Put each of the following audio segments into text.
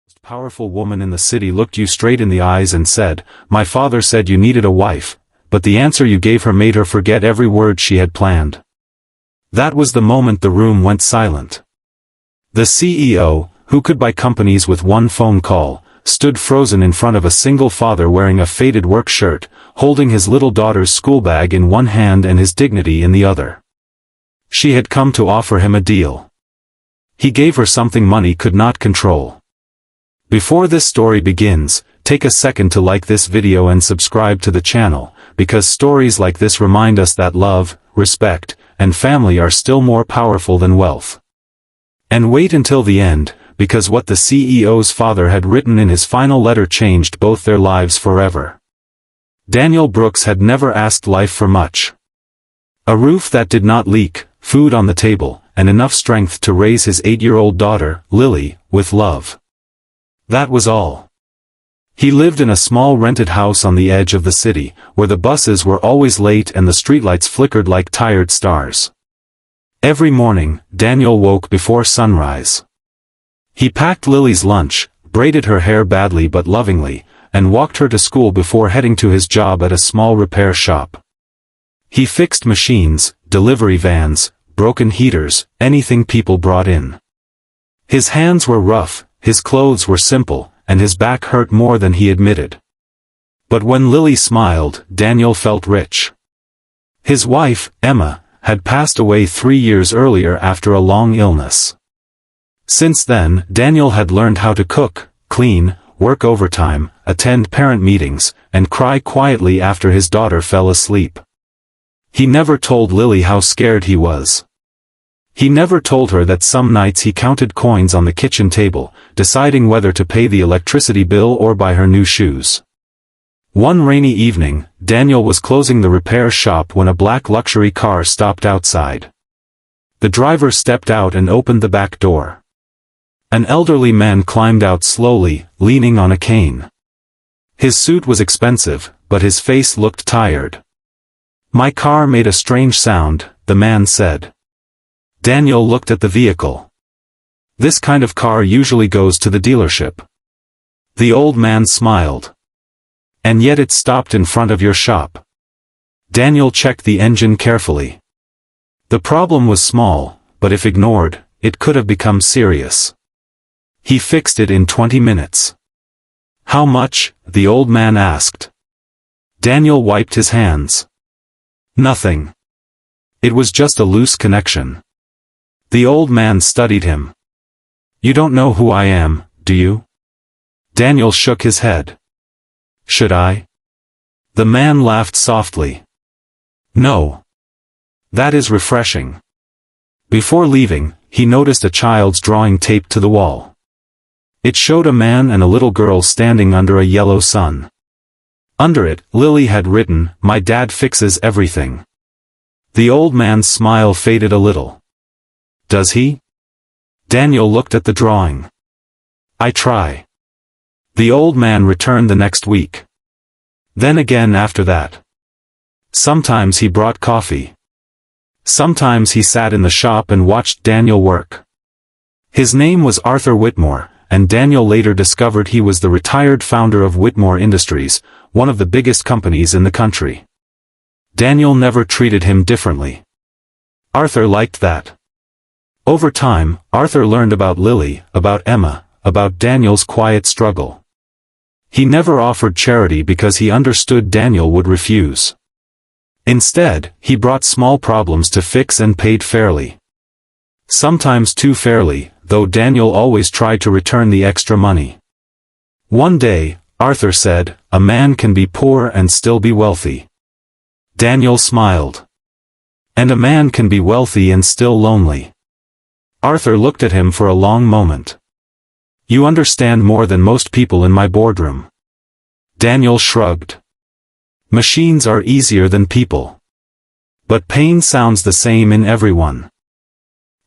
The powerful woman in the city looked you straight in the eyes and said, "My father said you needed a wife," but the answer you gave her made her forget every word she had planned. That was the moment the room went silent. The CEO, who could buy companies with one phone call, stood frozen in front of a single father wearing a faded work shirt, holding his little daughter's school bag in one hand and his dignity in the other. She had come to offer him a deal. He gave her something money could not control. Before this story begins, take a second to like this video and subscribe to the channel, because stories like this remind us that love, respect, and family are still more powerful than wealth. And wait until the end, because what the CEO's father had written in his final letter changed both their lives forever. Daniel Brooks had never asked life for much. A roof that did not leak, food on the table, and enough strength to raise his 8-year-old daughter, Lily, with love. That was all. He lived in a small rented house on the edge of the city, where the buses were always late and the streetlights flickered like tired stars. Every morning, Daniel woke before sunrise. He packed Lily's lunch, braided her hair badly but lovingly, and walked her to school before heading to his job at a small repair shop. He fixed machines, delivery vans, broken heaters, anything people brought in. His hands were rough, his clothes were simple, and his back hurt more than he admitted. But when Lily smiled, Daniel felt rich. His wife, Emma, had passed away 3 years earlier after a long illness. Since then, Daniel had learned how to cook, clean, work overtime, attend parent meetings, and cry quietly after his daughter fell asleep. He never told Lily how scared he was. He never told her that some nights he counted coins on the kitchen table, deciding whether to pay the electricity bill or buy her new shoes. One rainy evening, Daniel was closing the repair shop when a black luxury car stopped outside. The driver stepped out and opened the back door. An elderly man climbed out slowly, leaning on a cane. His suit was expensive, but his face looked tired. "My car made a strange sound," the man said. Daniel looked at the vehicle. "This kind of car usually goes to the dealership." The old man smiled. "And yet it stopped in front of your shop." Daniel checked the engine carefully. The problem was small, but if ignored, it could have become serious. He fixed it in 20 minutes. "How much?" the old man asked. Daniel wiped his hands. "Nothing. It was just a loose connection." The old man studied him. "You don't know who I am, do you?" Daniel shook his head. "Should I?" The man laughed softly. "No. That is refreshing." Before leaving, he noticed a child's drawing taped to the wall. It showed a man and a little girl standing under a yellow sun. Under it, Lily had written, "My dad fixes everything." The old man's smile faded a little. "Does he?" Daniel looked at the drawing. "I try." The old man returned the next week. Then again after that. Sometimes he brought coffee. Sometimes he sat in the shop and watched Daniel work. His name was Arthur Whitmore, and Daniel later discovered he was the retired founder of Whitmore Industries, one of the biggest companies in the country. Daniel never treated him differently. Arthur liked that. Over time, Arthur learned about Lily, about Emma, about Daniel's quiet struggle. He never offered charity because he understood Daniel would refuse. Instead, he brought small problems to fix and paid fairly. Sometimes too fairly, though Daniel always tried to return the extra money. One day, Arthur said, "A man can be poor and still be wealthy." Daniel smiled. "And a man can be wealthy and still lonely." Arthur looked at him for a long moment. "You understand more than most people in my boardroom." Daniel shrugged. "Machines are easier than people. But pain sounds the same in everyone."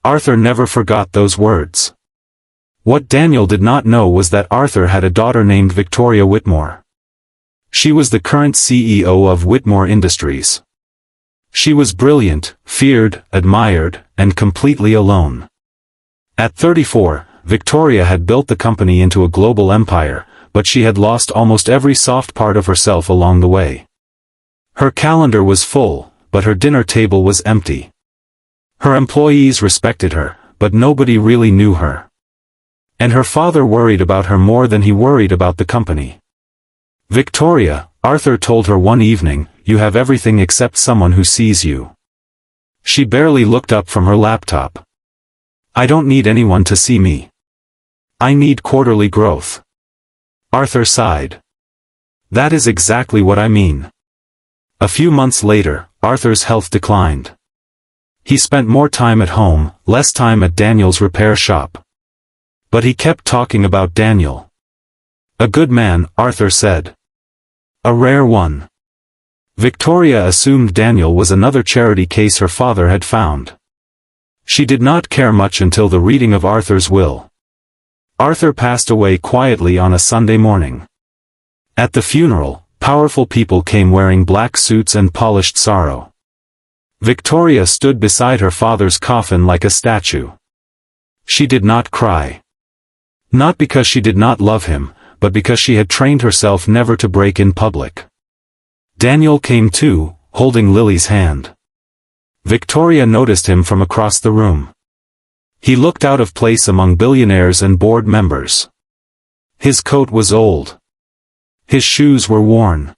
Arthur never forgot those words. What Daniel did not know was that Arthur had a daughter named Victoria Whitmore. She was the current CEO of Whitmore Industries. She was brilliant, feared, admired, and completely alone. At 34, Victoria had built the company into a global empire, but she had lost almost every soft part of herself along the way. Her calendar was full, but her dinner table was empty. Her employees respected her, but nobody really knew her. And her father worried about her more than he worried about the company. "Victoria," Arthur told her one evening, "you have everything except someone who sees you." She barely looked up from her laptop. "I don't need anyone to see me. I need quarterly growth." Arthur sighed. "That is exactly what I mean." A few months later, Arthur's health declined. He spent more time at home, less time at Daniel's repair shop. But he kept talking about Daniel. "A good man," Arthur said. "A rare one." Victoria assumed Daniel was another charity case her father had found. She did not care much until the reading of Arthur's will. Arthur passed away quietly on a Sunday morning. At the funeral, powerful people came wearing black suits and polished sorrow. Victoria stood beside her father's coffin like a statue. She did not cry. Not because she did not love him, but because she had trained herself never to break in public. Daniel came too, holding Lily's hand. Victoria noticed him from across the room. He looked out of place among billionaires and board members. His coat was old. His shoes were worn.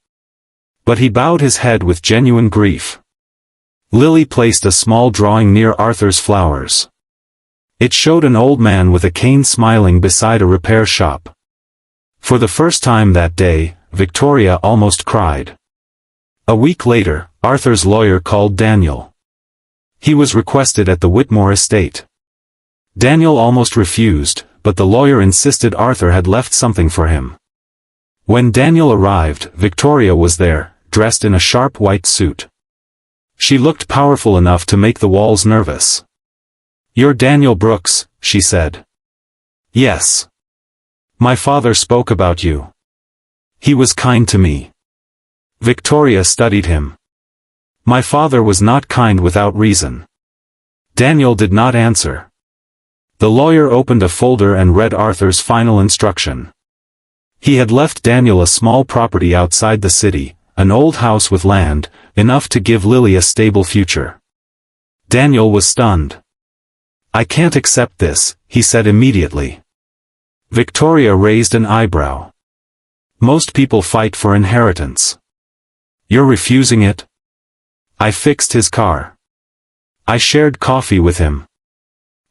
But he bowed his head with genuine grief. Lily placed a small drawing near Arthur's flowers. It showed an old man with a cane smiling beside a repair shop. For the first time that day, Victoria almost cried. A week later, Arthur's lawyer called Daniel. He was requested at the Whitmore estate. Daniel almost refused, but the lawyer insisted Arthur had left something for him. When Daniel arrived, Victoria was there, dressed in a sharp white suit. She looked powerful enough to make the walls nervous. "You're Daniel Brooks," she said. "Yes. My father spoke about you. He was kind to me." Victoria studied him. "My father was not kind without reason." Daniel did not answer. The lawyer opened a folder and read Arthur's final instruction. He had left Daniel a small property outside the city, an old house with land, enough to give Lily a stable future. Daniel was stunned. "I can't accept this," he said immediately. Victoria raised an eyebrow. "Most people fight for inheritance. You're refusing it?" "I fixed his car. I shared coffee with him.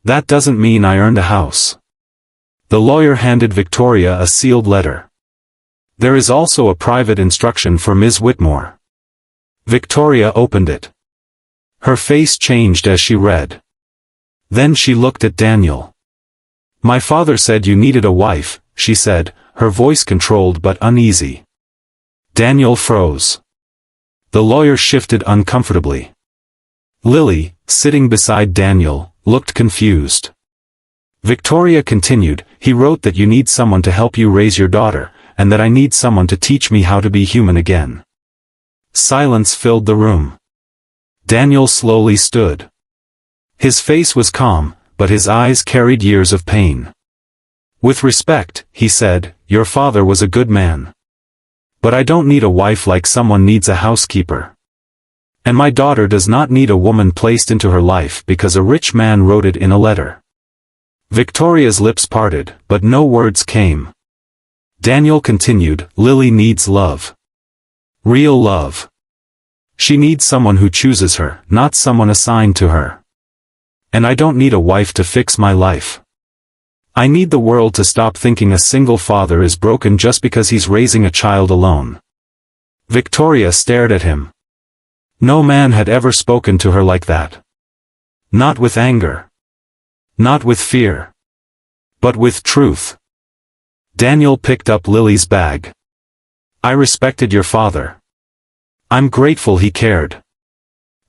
That doesn't mean I earned a house." The lawyer handed Victoria a sealed letter. "There is also a private instruction for Ms. Whitmore." Victoria opened it. Her face changed as she read. Then she looked at Daniel. "My father said you needed a wife," she said, her voice controlled but uneasy. Daniel froze. The lawyer shifted uncomfortably. Lily, sitting beside Daniel, looked confused. Victoria continued, "He wrote that you need someone to help you raise your daughter, and that I need someone to teach me how to be human again." Silence filled the room. Daniel slowly stood. His face was calm, but his eyes carried years of pain. "With respect," he said, "your father was a good man. But I don't need a wife like someone needs a housekeeper. And my daughter does not need a woman placed into her life because a rich man wrote it in a letter." Victoria's lips parted, but no words came. Daniel continued, "Lily needs love. Real love. She needs someone who chooses her, not someone assigned to her. And I don't need a wife to fix my life. I need the world to stop thinking a single father is broken just because he's raising a child alone." Victoria stared at him. No man had ever spoken to her like that. Not with anger. Not with fear. But with truth. Daniel picked up Lily's bag. "I respected your father. I'm grateful he cared.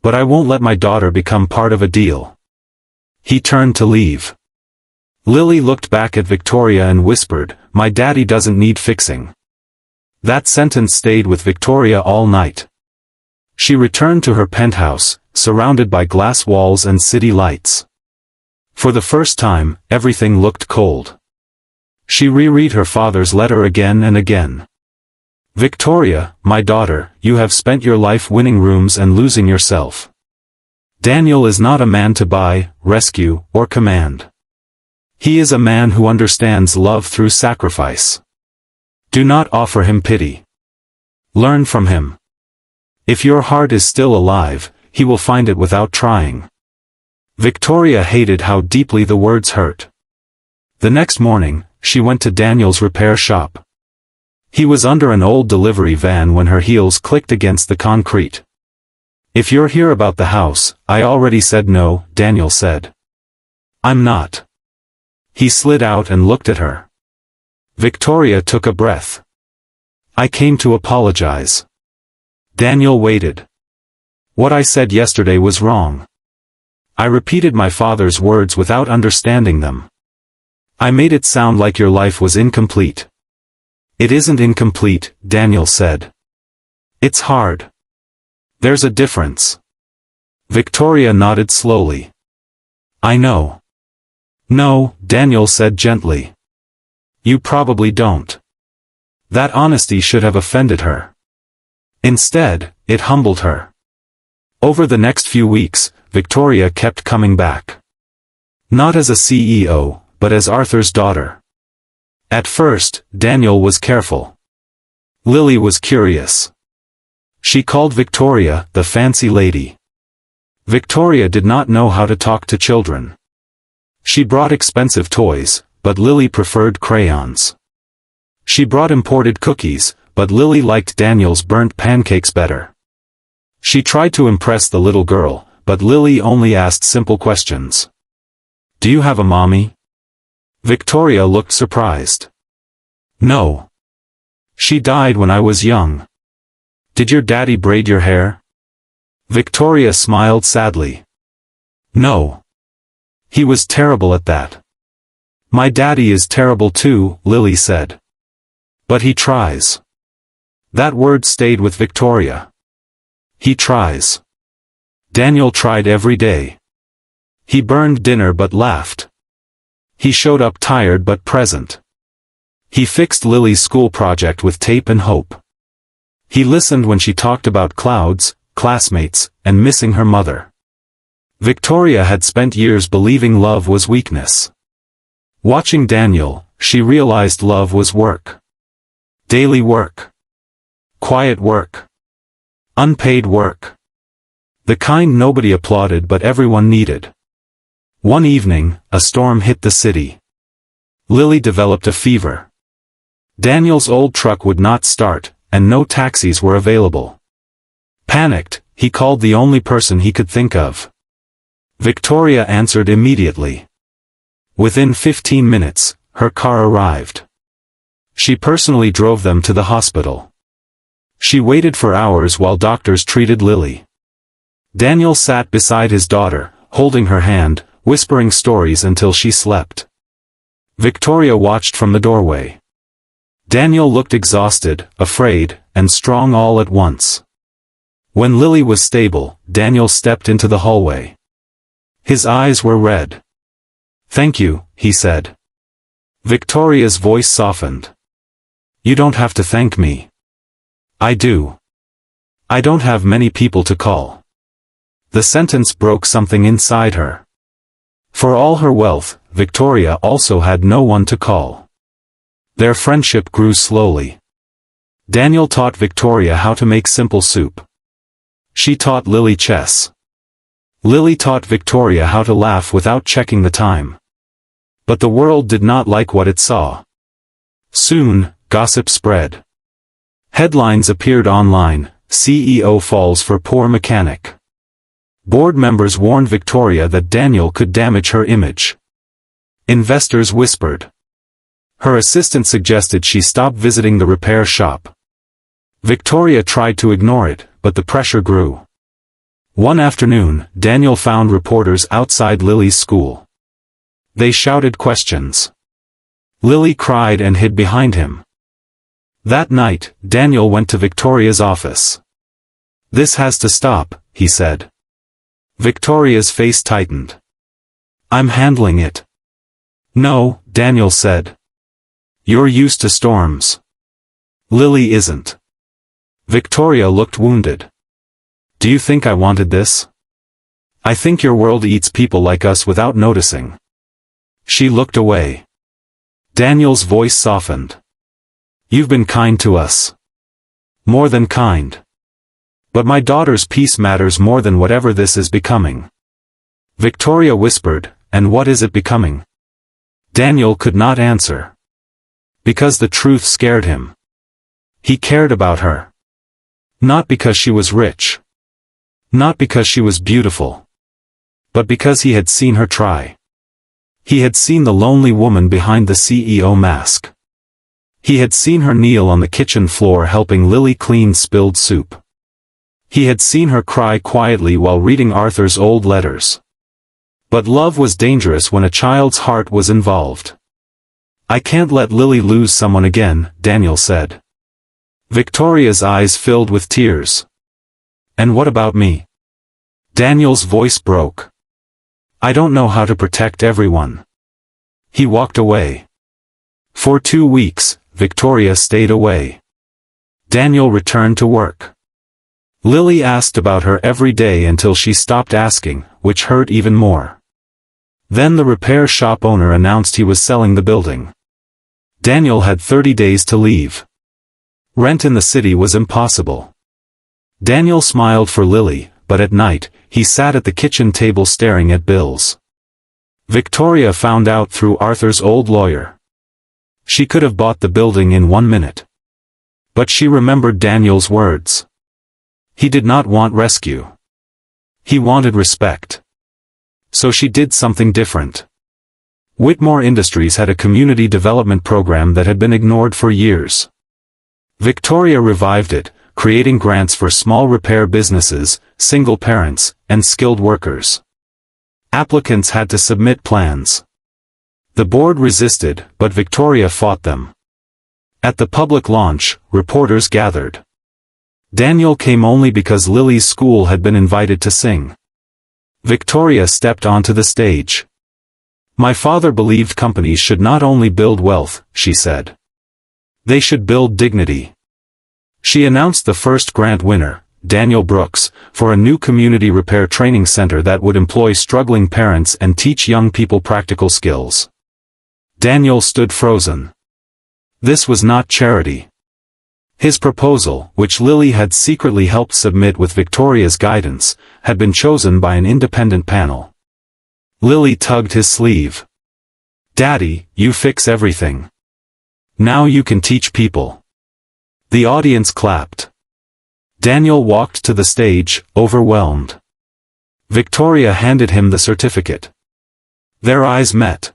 But I won't let my daughter become part of a deal." He turned to leave. Lily looked back at Victoria and whispered, "My daddy doesn't need fixing." That sentence stayed with Victoria all night. She returned to her penthouse, surrounded by glass walls and city lights. For the first time, everything looked cold. She reread her father's letter again and again. Victoria, my daughter, you have spent your life winning rooms and losing yourself. Daniel is not a man to buy, rescue, or command. He is a man who understands love through sacrifice. Do not offer him pity. Learn from him. If your heart is still alive, he will find it without trying. Victoria hated how deeply the words hurt. The next morning, she went to Daniel's repair shop. He was under an old delivery van when her heels clicked against the concrete. If you're here about the house, I already said no, Daniel said. I'm not. He slid out and looked at her. Victoria took a breath. I came to apologize. Daniel waited. What I said yesterday was wrong. I repeated my father's words without understanding them. I made it sound like your life was incomplete. It isn't incomplete, Daniel said. It's hard. There's a difference. Victoria nodded slowly. I know. No, Daniel said gently. You probably don't. That honesty should have offended her. Instead, it humbled her. Over the next few weeks, Victoria kept coming back. Not as a CEO, but as Arthur's daughter. At first, Daniel was careful. Lily was curious. She called Victoria the fancy lady. Victoria did not know how to talk to children. She brought expensive toys, but Lily preferred crayons. She brought imported cookies, but Lily liked Daniel's burnt pancakes better. She tried to impress the little girl, but Lily only asked simple questions. Do you have a mommy? Victoria looked surprised. No. She died when I was young. Did your daddy braid your hair? Victoria smiled sadly. No. He was terrible at that. My daddy is terrible too, Lily said. But he tries. That word stayed with Victoria. He tries. Daniel tried every day. He burned dinner but laughed. He showed up tired but present. He fixed Lily's school project with tape and hope. He listened when she talked about clouds, classmates, and missing her mother. Victoria had spent years believing love was weakness. Watching Daniel, she realized love was work. Daily work. Quiet work. Unpaid work. The kind nobody applauded but everyone needed. One evening, a storm hit the city. Lily developed a fever. Daniel's old truck would not start, and no taxis were available. Panicked, he called the only person he could think of. Victoria answered immediately. Within 15 minutes, her car arrived. She personally drove them to the hospital. She waited for hours while doctors treated Lily. Daniel sat beside his daughter, holding her hand, whispering stories until she slept. Victoria watched from the doorway. Daniel looked exhausted, afraid, and strong all at once. When Lily was stable, Daniel stepped into the hallway. His eyes were red. Thank you, he said. Victoria's voice softened. You don't have to thank me. I do. I don't have many people to call. The sentence broke something inside her. For all her wealth, Victoria also had no one to call. Their friendship grew slowly. Daniel taught Victoria how to make simple soup. She taught Lily chess. Lily taught Victoria how to laugh without checking the time. But the world did not like what it saw. Soon, gossip spread. Headlines appeared online, CEO falls for poor mechanic. Board members warned Victoria that Daniel could damage her image. Investors whispered. Her assistant suggested she stop visiting the repair shop. Victoria tried to ignore it, but the pressure grew. One afternoon, Daniel found reporters outside Lily's school. They shouted questions. Lily cried and hid behind him. That night, Daniel went to Victoria's office. This has to stop, he said. Victoria's face tightened. I'm handling it. No, Daniel said. You're used to storms. Lily isn't. Victoria looked wounded. Do you think I wanted this? I think your world eats people like us without noticing. She looked away. Daniel's voice softened. You've been kind to us. More than kind. But my daughter's peace matters more than whatever this is becoming. Victoria whispered, and what is it becoming? Daniel could not answer. Because the truth scared him. He cared about her. Not because she was rich. Not because she was beautiful. But because he had seen her try. He had seen the lonely woman behind the CEO mask. He had seen her kneel on the kitchen floor helping Lily clean spilled soup. He had seen her cry quietly while reading Arthur's old letters. But love was dangerous when a child's heart was involved. I can't let Lily lose someone again, Daniel said. Victoria's eyes filled with tears. And what about me? Daniel's voice broke. I don't know how to protect everyone. He walked away. For 2 weeks, Victoria stayed away. Daniel returned to work. Lily asked about her every day until she stopped asking, which hurt even more. Then the repair shop owner announced he was selling the building. Daniel had 30 days to leave. Rent in the city was impossible. Daniel smiled for Lily, but at night, he sat at the kitchen table staring at bills. Victoria found out through Arthur's old lawyer. She could have bought the building in 1 minute. But she remembered Daniel's words. He did not want rescue. He wanted respect. So she did something different. Whitmore Industries had a community development program that had been ignored for years. Victoria revived it, creating grants for small repair businesses, single parents, and skilled workers. Applicants had to submit plans. The board resisted, but Victoria fought them. At the public launch, reporters gathered. Daniel came only because Lily's school had been invited to sing. Victoria stepped onto the stage. My father believed companies should not only build wealth, she said. They should build dignity. She announced the first grant winner, Daniel Brooks, for a new community repair training center that would employ struggling parents and teach young people practical skills. Daniel stood frozen. This was not charity. His proposal, which Lily had secretly helped submit with Victoria's guidance, had been chosen by an independent panel. Lily tugged his sleeve. Daddy, you fix everything. Now you can teach people. The audience clapped. Daniel walked to the stage, overwhelmed. Victoria handed him the certificate. Their eyes met.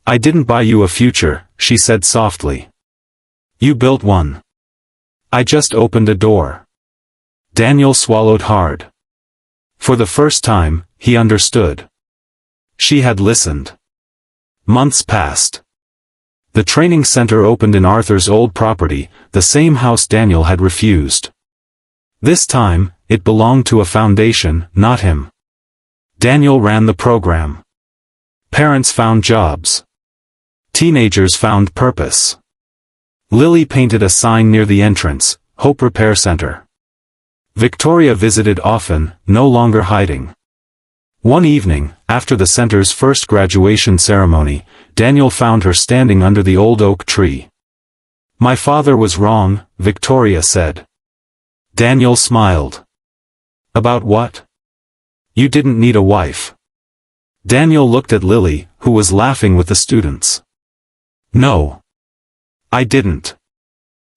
I didn't buy you a future, she said softly. You built one. I just opened a door. Daniel swallowed hard. For the first time, he understood. She had listened. Months passed. The training center opened in Arthur's old property, the same house Daniel had refused. This time, it belonged to a foundation, not him. Daniel ran the program. Parents found jobs. Teenagers found purpose. Lily painted a sign near the entrance, Hope Repair Center. Victoria visited often, no longer hiding. One evening, after the center's first graduation ceremony, Daniel found her standing under the old oak tree. My father was wrong, Victoria said. Daniel smiled. About what? You didn't need a wife. Daniel looked at Lily, who was laughing with the students. No. I didn't.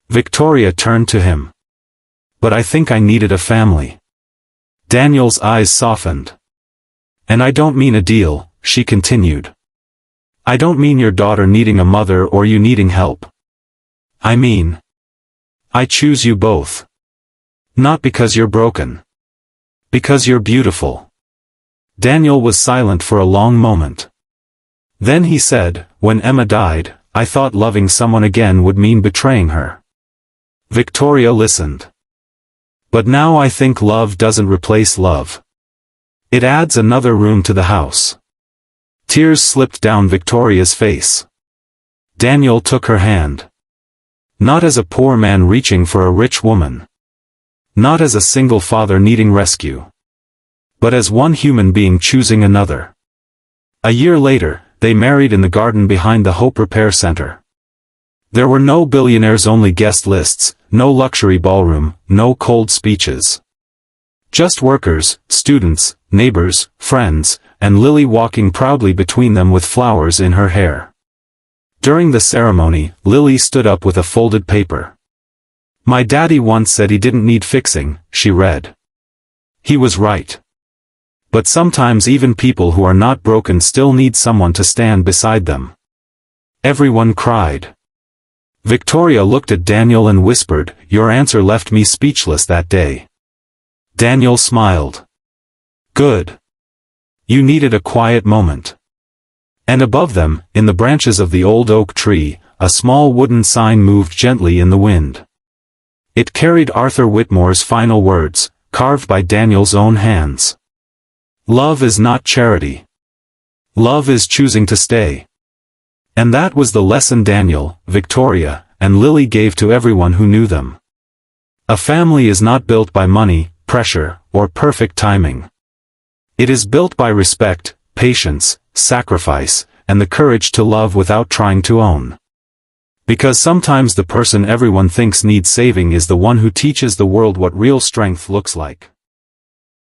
Victoria turned to him. But I think I needed a family. Daniel's eyes softened. And I don't mean a deal, she continued. I don't mean your daughter needing a mother or you needing help. I mean, I choose you both. Not because you're broken. Because you're beautiful. Daniel was silent for a long moment. Then he said, when Emma died, I thought loving someone again would mean betraying her. Victoria listened. But now I think love doesn't replace love. It adds another room to the house. Tears slipped down Victoria's face. Daniel took her hand. Not as a poor man reaching for a rich woman. Not as a single father needing rescue. But as one human being choosing another. A year later, they married in the garden behind the Hope Repair Center. There were no billionaires-only guest lists, no luxury ballroom, no cold speeches. Just workers, students, neighbors, friends, and Lily walking proudly between them with flowers in her hair. During the ceremony, Lily stood up with a folded paper. "My daddy once said he didn't need fixing," she read. He was right. But sometimes even people who are not broken still need someone to stand beside them. Everyone cried. Victoria looked at Daniel and whispered, "Your answer left me speechless that day." Daniel smiled. "Good. You needed a quiet moment." And above them, in the branches of the old oak tree, a small wooden sign moved gently in the wind. It carried Arthur Whitmore's final words, carved by Daniel's own hands. "Love is not charity. Love is choosing to stay." And that was the lesson Daniel, Victoria, and Lily gave to everyone who knew them. A family is not built by money, pressure, or perfect timing. It is built by respect, patience, sacrifice, and the courage to love without trying to own. Because sometimes the person everyone thinks needs saving is the one who teaches the world what real strength looks like.